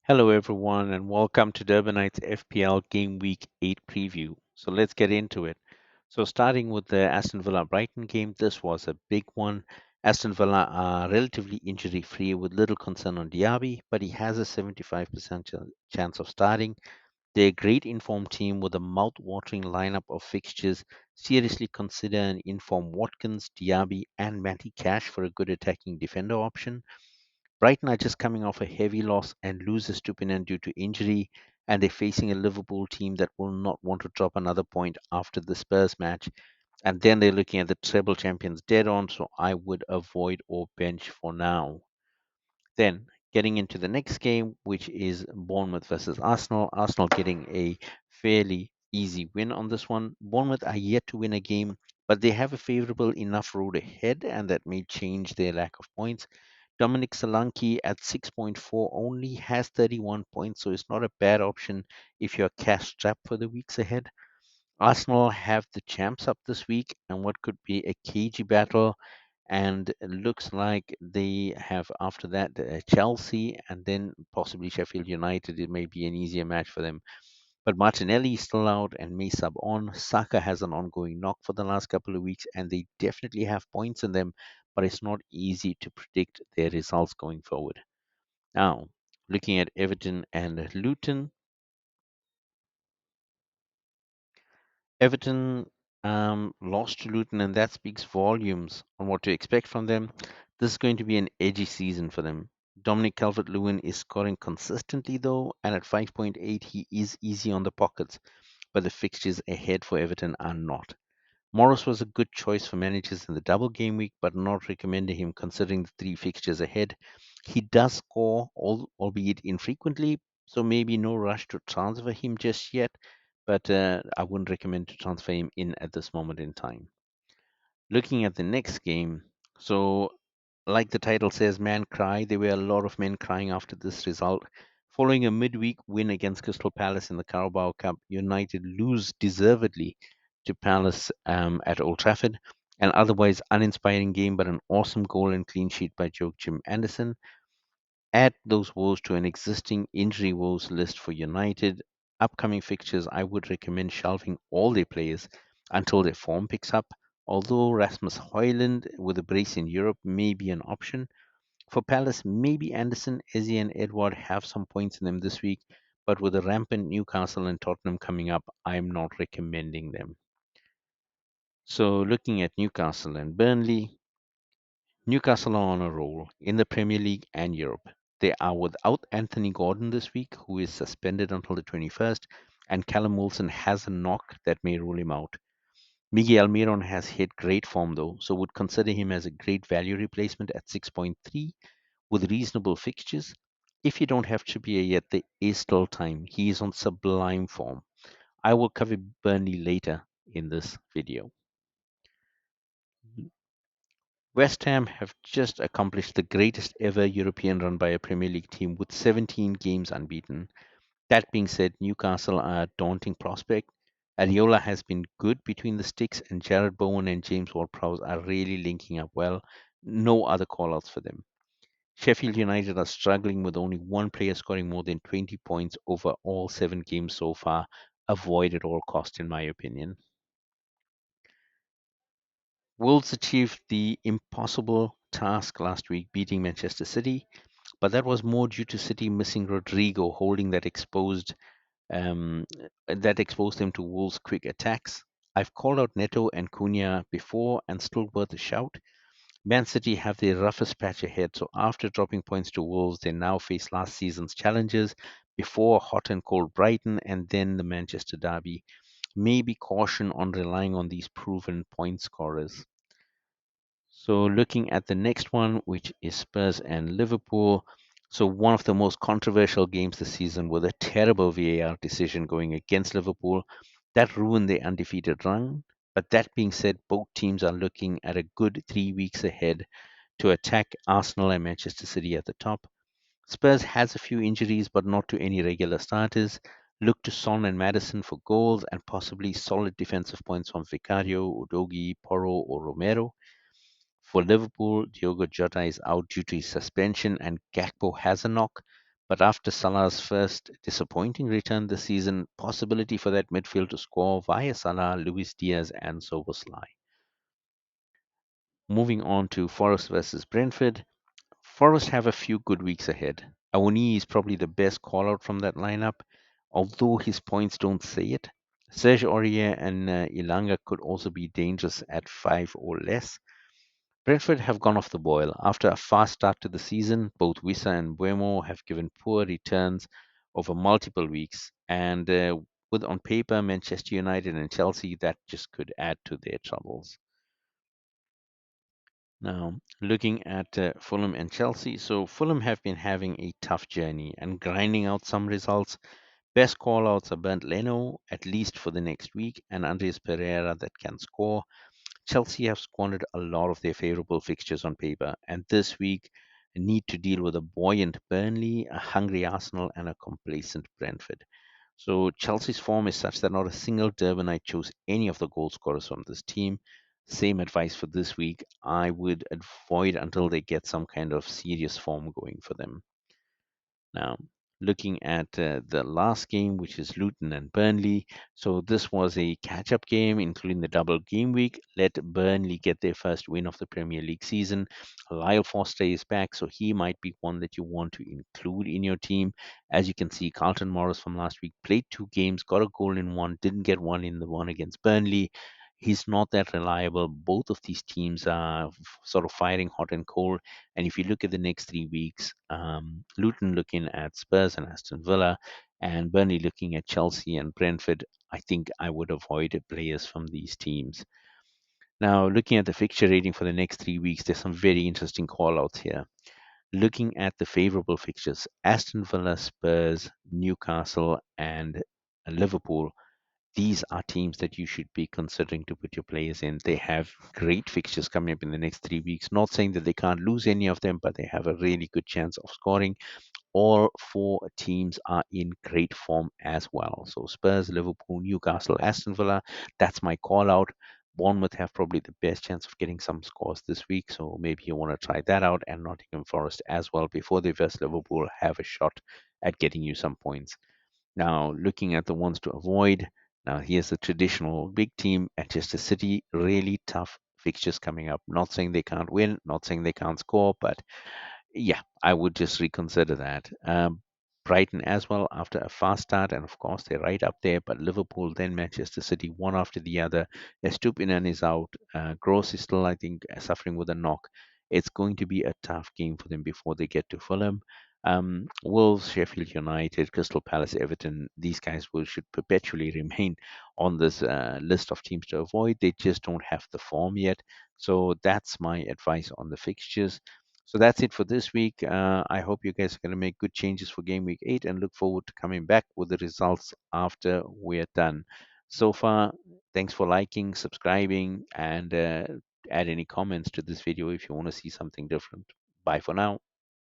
Hello, everyone, and welcome to Durbanites FPL Game Week 8 preview. So let's get into it. So, starting with the Aston Villa Brighton game, this was a big one. Aston Villa are relatively injury free with little concern on Diaby, but he has a 75% chance of starting. They're a great informed team with a mouth watering lineup of fixtures. Seriously consider an informed Watkins, Diaby, and Matty Cash for a good attacking defender option. Brighton are just coming off a heavy loss and loses to Pinant due to injury, and they're facing a Liverpool team that will not want to drop another point after the Spurs match. And then they're looking at the treble champions dead on, so I would avoid or bench for now. Then getting into the next game, which is Bournemouth versus Arsenal. Arsenal getting a fairly easy win on this one. Bournemouth are yet to win a game, but they have a favorable enough road ahead, and that may change their lack of points. Dominic Solanke at 6.4 only has 31 points, so it's not a bad option if you're cash strapped for the weeks ahead. Arsenal have the champs up this week and what could be a cagey battle. And it looks like they have after that Chelsea and then possibly Sheffield United. It may be an easier match for them. But Martinelli is still out and may sub on. Saka has an ongoing knock for the last couple of weeks, and they definitely have points in them, but it's not easy to predict their results going forward. Now, looking at Everton and Luton, Everton lost to Luton, and that speaks volumes on what to expect from them. This is going to be an edgy season for them. Dominic Calvert-Lewin is scoring consistently, though, and at 5.8, he is easy on the pockets, but the fixtures ahead for Everton are not. Morris was a good choice for managers in the double game week, but not recommending him considering the three fixtures ahead. He does score, albeit infrequently, so maybe no rush to transfer him just yet, but I wouldn't recommend to transfer him in at this moment in time. Looking at the next game, so like the title says, man cry, there were a lot of men crying after this result. Following a midweek win against Crystal Palace in the Carabao Cup, United lose deservedly to Palace at Old Trafford. An otherwise uninspiring game, but an awesome goal and clean sheet by Joe Jim Anderson. Add those woes to an existing injury woes list for United. Upcoming fixtures, I would recommend shelving all their players until their form picks up. Although Rasmus Højlund with a brace in Europe may be an option. For Palace, maybe Anderson, Eze, and Edward have some points in them this week, but with the rampant Newcastle and Tottenham coming up, I'm not recommending them. So, looking at Newcastle and Burnley, Newcastle are on a roll in the Premier League and Europe. They are without Anthony Gordon this week, who is suspended until the 21st, and Callum Wilson has a knock that may rule him out. Miguel Almiron has hit great form though, so would consider him as a great value replacement at 6.3 with reasonable fixtures. If you don't have Trippier yet, there is still time. He is on sublime form. I will cover Burnley later in this video. West Ham have just accomplished the greatest ever European run by a Premier League team with 17 games unbeaten. That being said, Newcastle are a daunting prospect. Areola has been good between the sticks, and Jared Bowen and James Ward-Prowse are really linking up well. No other callouts for them. Sheffield United are struggling with only one player scoring more than 20 points over all 7 games so far. Avoid at all costs, in my opinion. Wolves achieved the impossible task last week, beating Manchester City, but that was more due to City missing Rodrigo, holding um, that exposed them to Wolves' quick attacks. I've called out Neto and Cunha before, and still worth a shout. Man City have their roughest patch ahead, so after dropping points to Wolves, they now face last season's challenges before hot and cold Brighton and then the Manchester Derby. Maybe caution on relying on these proven point scorers. So looking at the next one, which is Spurs and Liverpool. So one of the most controversial games this season with a terrible VAR decision going against Liverpool that ruined their undefeated run. But that being said, both teams are looking at a good 3 weeks ahead to attack Arsenal and Manchester City at the top. Spurs has a few injuries, but not to any regular starters. Look to Son and Madison for goals and possibly solid defensive points from Vicario, Udogi, Porro, or Romero. For Liverpool, Diogo Jota is out due to his suspension and Gakpo has a knock, But after Salah's first disappointing return this season, possibility for that midfield to score via Salah, Luis Diaz, and Soboslai. Moving on to Forest versus Brentford. Forest have a few good weeks ahead. Awoni is probably the best call out from that lineup, although his points don't say it. Serge Aurier and Ilanga could also be dangerous at 5 or less. Brentford have gone off the boil. After a fast start to the season, both Wissa and Buemo have given poor returns over multiple weeks, and with on paper Manchester United and Chelsea, that just could add to their troubles. Now, looking at Fulham and Chelsea, so Fulham have been having a tough journey and grinding out some results. Best call outs are Bernd Leno, at least for the next week, and Andres Pereira that can score. Chelsea have squandered a lot of their favourable fixtures on paper, and this week need to deal with a buoyant Burnley, a hungry Arsenal, and a complacent Brentford. So Chelsea's form is such that not a single Durbanite chose any of the goal scorers from this team. Same advice for this week. I would avoid until they get some kind of serious form going for them. Now, looking at the last game, which is Luton and Burnley. So, this was a catch up game, including the double game week. Let Burnley get their first win of the Premier League season. Lyle Foster is back, so he might be one that you want to include in your team. As you can see, Carlton Morris from last week played 2 games, got a goal in one, didn't get one in the one against Burnley. He's not that reliable. Both of these teams are sort of firing hot and cold. And if you look at the next 3 weeks, Luton looking at Spurs and Aston Villa, and Burnley looking at Chelsea and Brentford, I think I would avoid players from these teams. Now, looking at the fixture rating for the next 3 weeks, there's some very interesting call outs here. Looking at the favorable fixtures, Aston Villa, Spurs, Newcastle, and Liverpool, these are teams that you should be considering to put your players in. They have great fixtures coming up in the next 3 weeks. Not saying that they can't lose any of them, but they have a really good chance of scoring. All 4 teams are in great form as well. So Spurs, Liverpool, Newcastle, Aston Villa, that's my call out. Bournemouth have probably the best chance of getting some scores this week, so maybe you want to try that out. And Nottingham Forest as well before they versus Liverpool have a shot at getting you some points. Now, looking at the ones to avoid, now here's the traditional big team, Manchester City, really tough fixtures coming up. Not saying they can't win, not saying they can't score, but yeah, I would just reconsider that. Brighton as well after a fast start, and of course they're right up there. But Liverpool, then Manchester City, one after the other. Estupinan is out. Gross is still, I think, suffering with a knock. It's going to be a tough game for them before they get to Fulham. Wolves, Sheffield United, Crystal Palace, Everton, these guys should perpetually remain on this list of teams to avoid. They just don't have the form yet. So that's my advice on the fixtures. So that's it for this week. I hope you guys are going to make good changes for game week 8 and look forward to coming back with the results after we're done. So far, thanks for liking, subscribing, and add any comments to this video if you want to see something different. Bye for now.